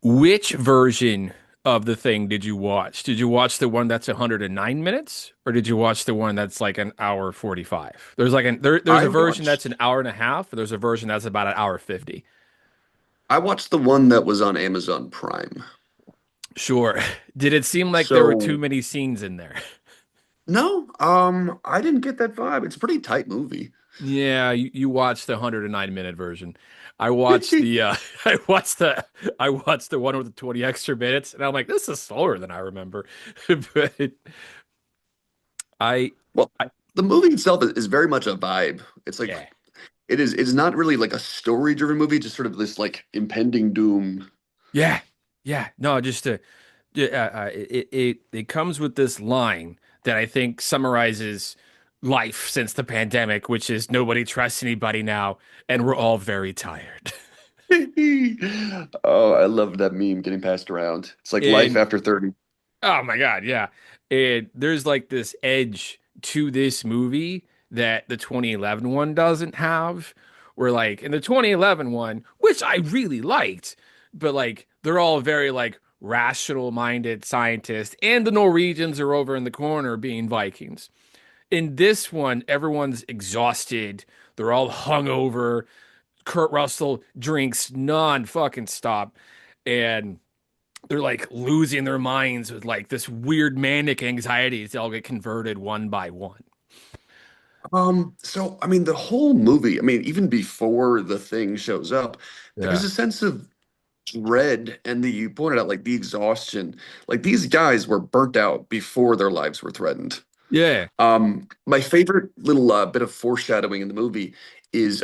Which version of the thing did you watch? Did you watch the one that's 109 minutes, or did you watch the one that's like an hour 45? There's I a version that's watched an hour and a half, or there's a version that's about an hour 50. I watched the one that was on Amazon Prime. Sure. Did it seem like there were too So many scenes in there? no, I didn't get that vibe. It's a pretty tight movie. Yeah, you watched the 109-minute version. I watched the I watched the one with the 20 extra minutes, and I'm like, this is slower than I remember. But I Well, I the movie itself is very much a vibe. It's like yeah. it's not really like a story-driven movie, just sort of this like impending doom. Yeah. Yeah. No, just to yeah, it comes with this line that I think summarizes life since the pandemic, which is nobody trusts anybody now, and we're all very tired. Oh, I love that meme getting passed around. It's like life And after 30. oh my God, yeah. And there's like this edge to this movie that the 2011 one doesn't have. Where like in the 2011 one, which I really liked, but like they're all very like rational minded scientists, and the Norwegians are over in the corner being Vikings. In this one, everyone's exhausted. They're all hungover. Kurt Russell drinks non fucking stop. And they're like losing their minds with like this weird manic anxiety as they all get converted one by one. So I mean the whole movie, I mean, even before the thing shows up, there's Yeah. a sense of dread and you pointed out like the exhaustion. Like these guys were burnt out before their lives were threatened. Yeah. My favorite little bit of foreshadowing in the movie is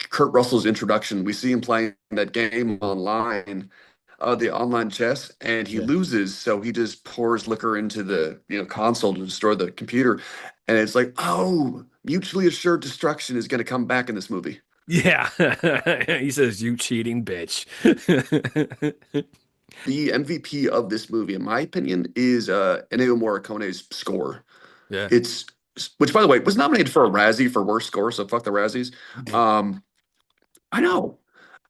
Kurt Russell's introduction. We see him playing that game online, the online chess, and he Yeah. loses, so he just pours liquor into the console to destroy the computer. And it's like, oh, mutually assured destruction is going to come back in this movie. Yeah. He says, "You cheating bitch." The MVP of this movie, in my opinion, is Ennio Morricone's score. Yeah. It's which, by the way, was nominated for a Razzie for worst score, so fuck the Razzies. Um, I know,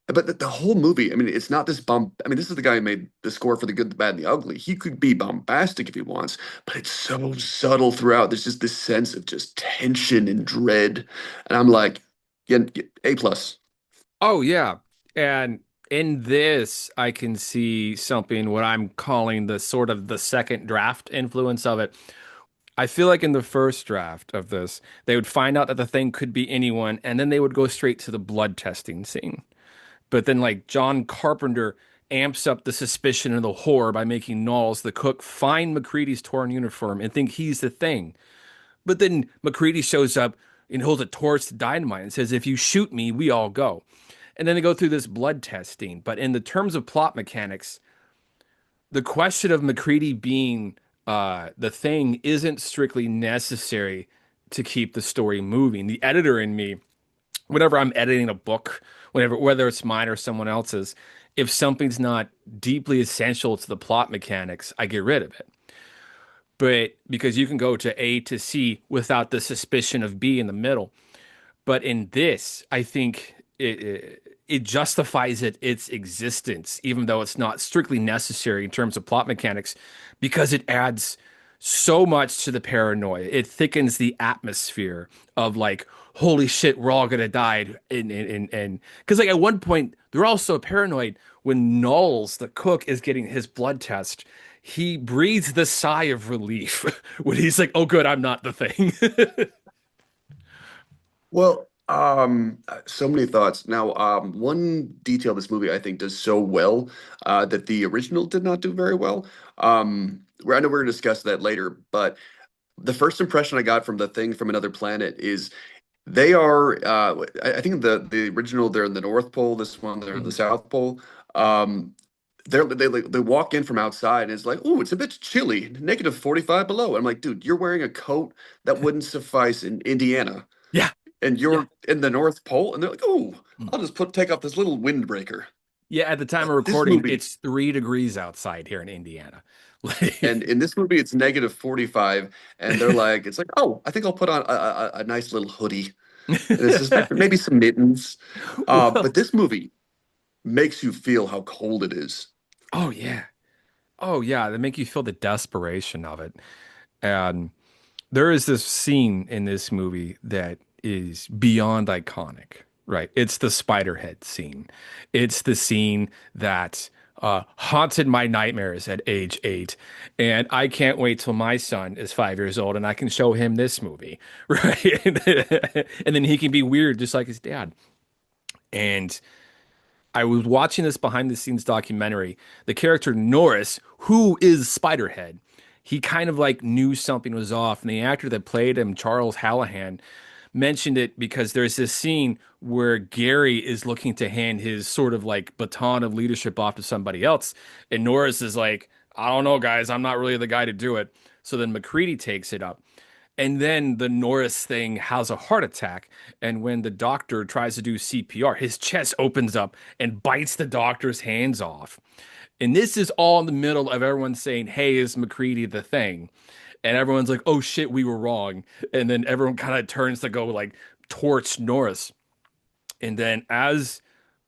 but the whole movie, I mean, it's not this bomb. I mean, this is the guy who made the score for The Good, the Bad, and the Ugly. He could be bombastic if he wants, but it's so subtle throughout. There's just this sense of just tension and dread, and I'm like, yeah, A plus. Oh yeah. And in this, I can see something what I'm calling the sort of the second draft influence of it. I feel like in the first draft of this, they would find out that the thing could be anyone, and then they would go straight to the blood testing scene. But then, like, John Carpenter amps up the suspicion and the horror by making Knowles, the cook, find McCready's torn uniform and think he's the thing. But then McCready shows up and holds a torch to dynamite and says, "If you shoot me, we all go." And then they go through this blood testing. But in the terms of plot mechanics, the question of McCready being the thing isn't strictly necessary to keep the story moving. The editor in me, whenever I'm editing a book, whether it's mine or someone else's, if something's not deeply essential to the plot mechanics, I get rid of it. But because you can go to A to C without the suspicion of B in the middle. But in this, I think it justifies its existence, even though it's not strictly necessary in terms of plot mechanics, because it adds so much to the paranoia. It thickens the atmosphere of like, holy shit, we're all gonna die. And because like at one point they're all so paranoid when Knowles, the cook, is getting his blood test. He breathes the sigh of relief when he's like, "Oh, good, I'm not the thing." Well, so many thoughts. Now, one detail this movie I think does so well that the original did not do very well. I know we're gonna discuss that later, but the first impression I got from the thing from another planet is they are. I think the original they're in the North Pole. This one they're in the Mhm. South Pole. They walk in from outside and it's like, oh, it's a bit chilly, -45 below. I'm like, dude, you're wearing a coat that wouldn't suffice in Indiana Yeah, and yeah. you're in the North Pole, and they're like, "Oh, I'll just take off this little windbreaker." Yeah, at the time of This recording, movie, it's 3 degrees outside here in Indiana. Like, and in this movie, it's -45, and they're like, "It's like, oh, I think I'll put on a nice little hoodie, and it's just maybe some mittens." well, But this movie makes you feel how cold it is. Oh yeah. Oh yeah, they make you feel the desperation of it. And there is this scene in this movie that is beyond iconic, right? It's the Spiderhead scene. It's the scene that haunted my nightmares at age 8. And I can't wait till my son is 5 years old and I can show him this movie, right? And then he can be weird just like his dad. And I was watching this behind the scenes documentary. The character Norris, who is Spiderhead, he kind of like knew something was off. And the actor that played him, Charles Hallahan, mentioned it because there's this scene where Gary is looking to hand his sort of like baton of leadership off to somebody else. And Norris is like, I don't know, guys, I'm not really the guy to do it. So then McCready takes it up. And then the Norris thing has a heart attack. And when the doctor tries to do CPR, his chest opens up and bites the doctor's hands off. And this is all in the middle of everyone saying, hey, is McCready the thing? And everyone's like, oh shit, we were wrong. And then everyone kind of turns to go like torch Norris. And then as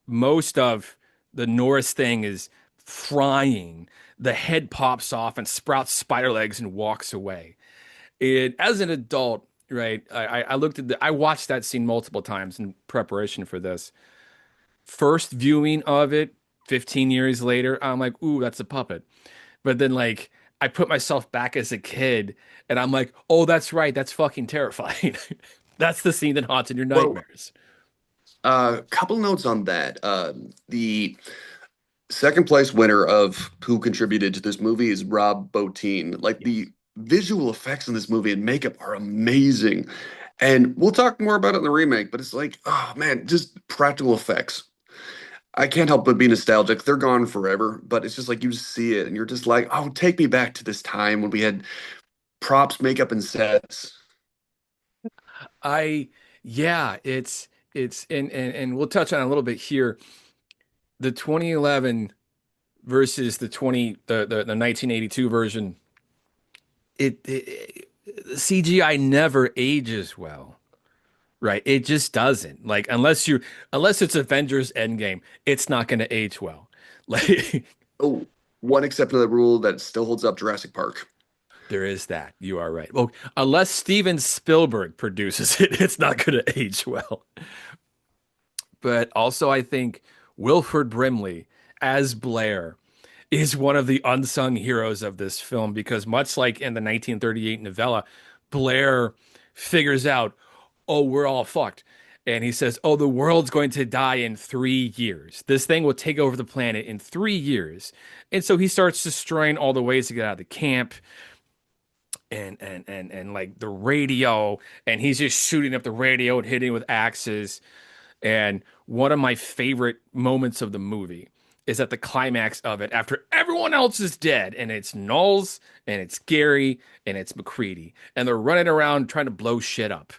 most of the Norris thing is frying, the head pops off and sprouts spider legs and walks away. As an adult, right, I looked at I watched that scene multiple times in preparation for this. First viewing of it, 15 years later, I'm like, ooh, that's a puppet. But then like I put myself back as a kid and I'm like, oh, that's right, that's fucking terrifying. That's the scene that haunts in your Well, nightmares. couple notes on that. The second place winner of who contributed to this movie is Rob Bottin. Like Yes. the visual effects in this movie and makeup are amazing. And we'll talk more about it in the remake, but it's like, oh man, just practical effects. I can't help but be nostalgic. They're gone forever, but it's just like you see it and you're just like, oh, take me back to this time when we had props, makeup, and sets. I yeah, it's and we'll touch on it a little bit here. The 2011 versus the 1982 version, CGI never ages well, right? It just doesn't. Like unless it's Avengers Endgame, it's not going to age well. Like Oh, one exception to the rule that still holds up, Jurassic Park. there is that. You are right. Well, unless Steven Spielberg produces it, it's not going to age well. But also, I think Wilford Brimley as Blair is one of the unsung heroes of this film because, much like in the 1938 novella, Blair figures out, oh, we're all fucked. And he says, oh, the world's going to die in 3 years. This thing will take over the planet in 3 years. And so he starts destroying all the ways to get out of the camp and like the radio. And he's just shooting up the radio and hitting it with axes. And one of my favorite moments of the movie is at the climax of it after everyone else is dead and it's Knowles and it's Gary and it's McCready and they're running around trying to blow shit up.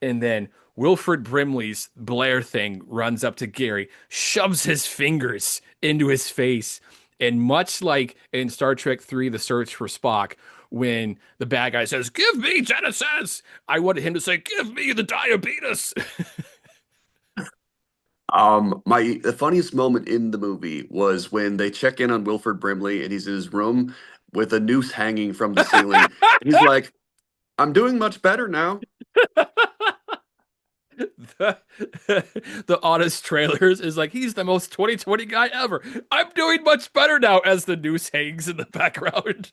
And then Wilfred Brimley's Blair thing runs up to Gary, shoves his fingers into his face. And much like in Star Trek 3, The Search for Spock, when the bad guy says, give me Genesis, I wanted him to say, give me the diabetes. My the funniest moment in the movie was when they check in on Wilford Brimley and he's in his room with a noose hanging from the ceiling. And he's like, I'm doing much better now. the, the honest trailers is like he's the most 2020 guy ever. I'm doing much better now as the noose hangs in the background.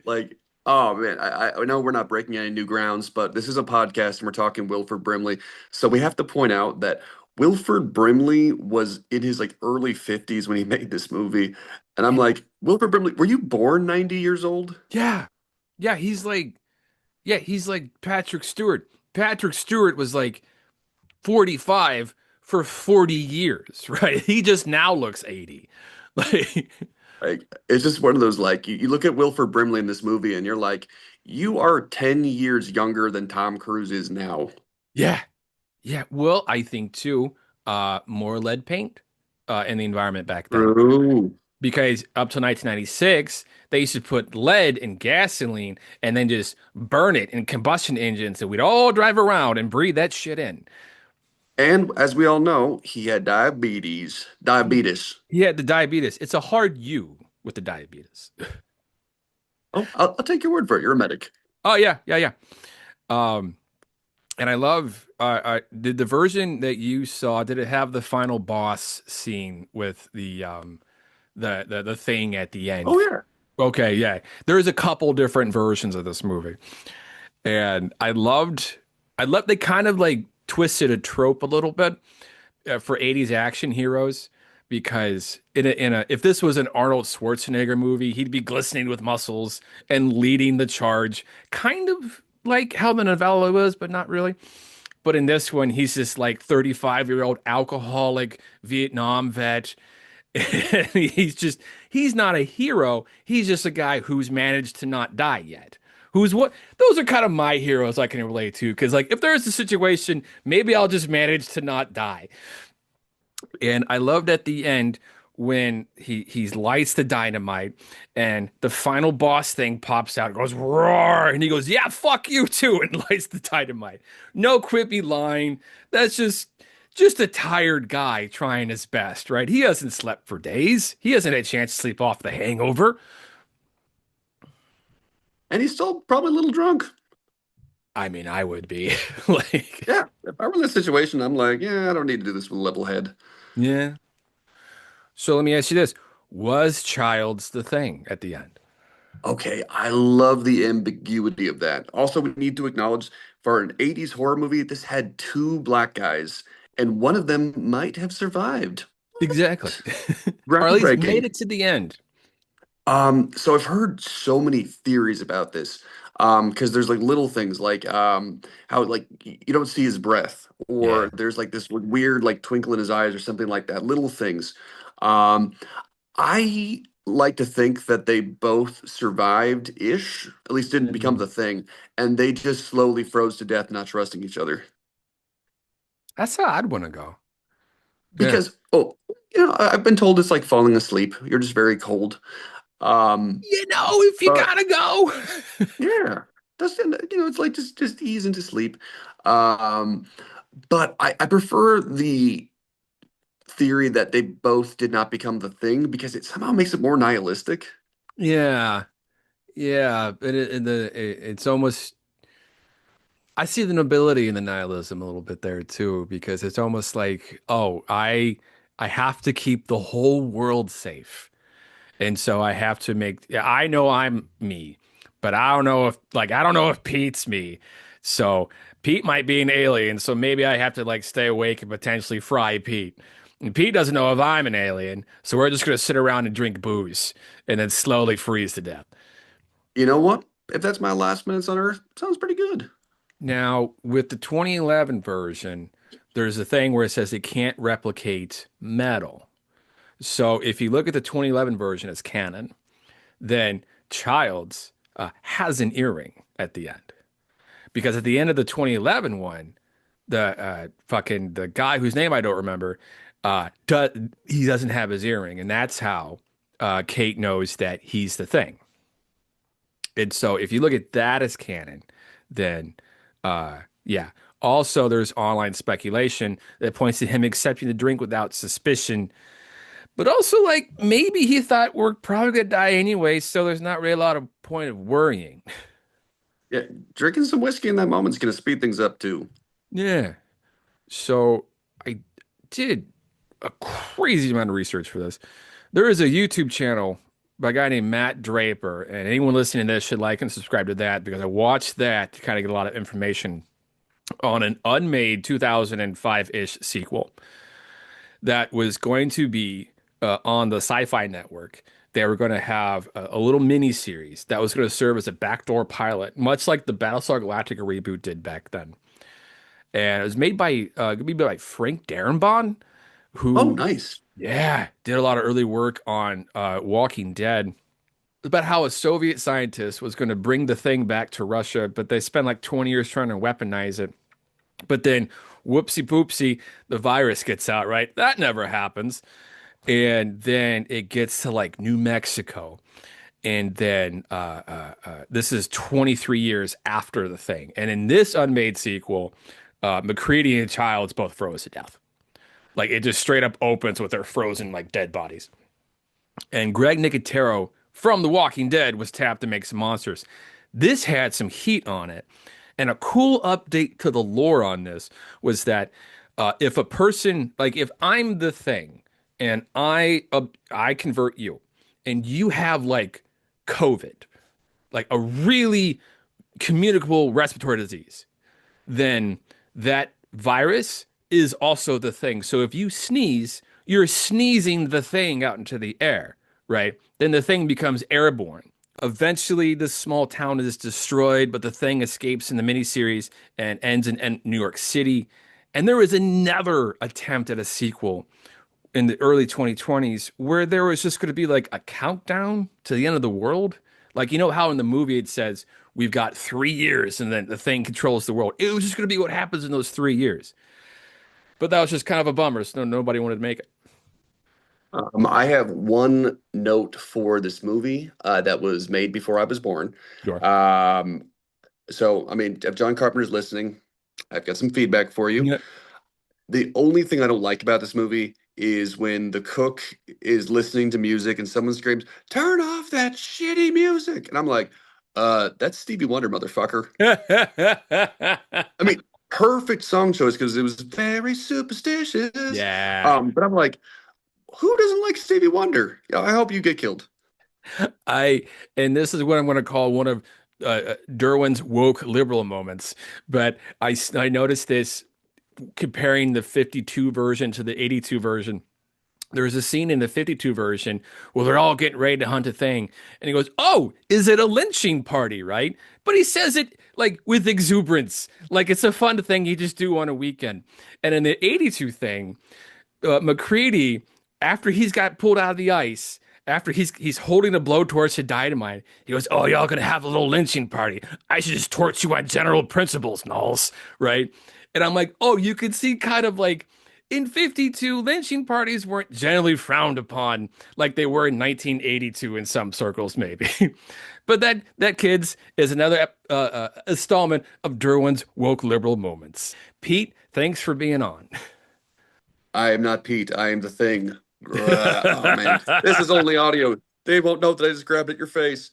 Like, oh man, I know we're not breaking any new grounds, but this is a podcast and we're talking Wilford Brimley. So we have to point out that Wilford Brimley was in his like early 50s when he made this movie. And I'm like, Wilford Brimley, were you born 90 years old? Yeah. Yeah, he's like Patrick Stewart. Patrick Stewart was like 45 for 40 years, right? He just now looks 80. Like Like, it's just one of those like you look at Wilford Brimley in this movie and you're like, you are 10 years younger than Tom Cruise is now. yeah. Yeah, well, I think too, more lead paint in the environment back then. True. Because up to 1996, they used to put lead in gasoline and then just burn it in combustion engines, and we'd all drive around and breathe that shit in. And as we all know, he had diabetes. He, Diabetes. he had the diabetes. It's a hard U with the diabetes. Oh, I'll take your word for it. You're a medic. Oh yeah, yeah, yeah. Um, and I love did the version that you saw, did it have the final boss scene with the thing at the end? Oh yeah. Okay, yeah. There's a couple different versions of this movie. And I loved they kind of like twisted a trope a little bit for 80s action heroes because if this was an Arnold Schwarzenegger movie, he'd be glistening with muscles and leading the charge, kind of like how the novella was, but not really. But in this one, he's this like 35-year-old alcoholic Vietnam vet. And he's not a hero. He's just a guy who's managed to not die yet. Who's what? Those are kind of my heroes I can relate to. Because like if there's a situation, maybe I'll just manage to not die. And I loved at the end when he lights the dynamite and the final boss thing pops out, goes roar, and he goes, "Yeah, fuck you too," and lights the dynamite. No quippy line. That's just a tired guy trying his best, right? He hasn't slept for days. He hasn't had a chance to sleep off the hangover. And he's still probably a little drunk. I mean, I would be like, Yeah. If I were in that situation, I'm like, yeah, I don't need to do this with a level head. yeah. So let me ask you this. Was Childs the thing at the end? Okay, I love the ambiguity of that. Also, we need to acknowledge for an 80s horror movie, this had two black guys, and one of them might have survived. Exactly. Or at least made Groundbreaking. it to the end. So I've heard so many theories about this. Because there's like little things like how like you don't see his breath, Yeah. or there's like this weird like twinkle in his eyes or something like that. Little things. Um, I like to think that they both survived-ish, at least didn't become Mhm. the thing, and they just slowly froze to death, not trusting each other. That's how I'd want to go. Yeah. Because, oh, I've been told it's like falling asleep. You're just very cold. Um, If you but gotta go. yeah, that's it's like just ease into sleep. Um, but I prefer the theory that they both did not become the thing because it somehow makes it more nihilistic. Yeah. Yeah. It's almost, I see the nobility in the nihilism a little bit there too, because it's almost like, oh, I have to keep the whole world safe. And so I have to make, yeah, I know I'm me, but I don't know if Pete's me. So Pete might be an alien, so maybe I have to like stay awake and potentially fry Pete. And Pete doesn't know if I'm an alien, so we're just gonna sit around and drink booze and then slowly freeze to death. You know what? If that's my last minutes on Earth, sounds pretty good. Now, with the 2011 version, there's a thing where it says it can't replicate metal. So if you look at the 2011 version as canon, then Childs has an earring at the end. Because at the end of the 2011 one, the guy whose name I don't remember, he doesn't have his earring, and that's how Kate knows that he's the thing. And so if you look at that as canon, then yeah. Also, there's online speculation that points to him accepting the drink without suspicion, but also like maybe he thought we're probably gonna die anyway, so there's not really a lot of point of worrying. Yeah, drinking some whiskey in that moment's gonna speed things up too. Yeah. So I did a crazy amount of research for this. There is a YouTube channel by a guy named Matt Draper, and anyone listening to this should like and subscribe to that because I watched that to kind of get a lot of information on an unmade 2005-ish sequel that was going to be on the Sci-Fi Network. They were going to have a little mini series that was going to serve as a backdoor pilot, much like the Battlestar Galactica reboot did back then. And it was made by Frank Darabont, Oh, who, nice. yeah, did a lot of early work on Walking Dead. About how a Soviet scientist was going to bring the thing back to Russia, but they spent like 20 years trying to weaponize it. But then, whoopsie poopsie, the virus gets out, right? That never happens. And then it gets to like New Mexico. And then this is 23 years after the thing. And in this unmade sequel, McCready and Childs both froze to death. Like it just straight up opens with their frozen like dead bodies. And Greg Nicotero from The Walking Dead was tapped to make some monsters. This had some heat on it. And a cool update to the lore on this was that if a person, like if I'm the thing and I convert you and you have like COVID, like a really communicable respiratory disease, then that virus is also the thing. So if you sneeze, you're sneezing the thing out into the air, right? Then the thing becomes airborne. Eventually, this small town is destroyed, but the thing escapes in the miniseries and ends in New York City. And there was another attempt at a sequel in the early 2020s where there was just going to be like a countdown to the end of the world. Like, you know how in the movie it says, we've got 3 years and then the thing controls the world. It was just going to be what happens in those 3 years. But that was just kind of a bummer. So nobody wanted to make it. I have one note for this movie that was made before I was born. Sure. Um, so, I mean, if John Carpenter's listening, I've got some feedback for you. Yeah. The only thing I don't like about this movie is when the cook is listening to music and someone screams, "Turn off that shitty music." And I'm like, that's Stevie Wonder, motherfucker. I mean, perfect song choice because it was very superstitious. Yeah. But I'm like, who doesn't like Stevie Wonder? Yeah, I hope you get killed. I and this is what I'm going to call one of Derwin's woke liberal moments. But I noticed this comparing the 52 version to the 82 version. There's a scene in the 52 version where they're all getting ready to hunt a thing. And he goes, "Oh, is it a lynching party, right?" But he says it like with exuberance, like it's a fun thing you just do on a weekend. And in the 82 thing, McCready, after he's got pulled out of the ice, after he's holding a blowtorch to dynamite, he goes, "Oh, y'all gonna have a little lynching party. I should just torch you on general principles, Knowles," right? And I'm like, oh, you could see kind of like in 52, lynching parties weren't generally frowned upon like they were in 1982 in some circles, maybe. But that kids is another installment of Derwin's woke liberal moments. Pete, thanks for being on. I am not Pete. I am the thing. Oh man, this is only audio. They won't know that I just grabbed at your face.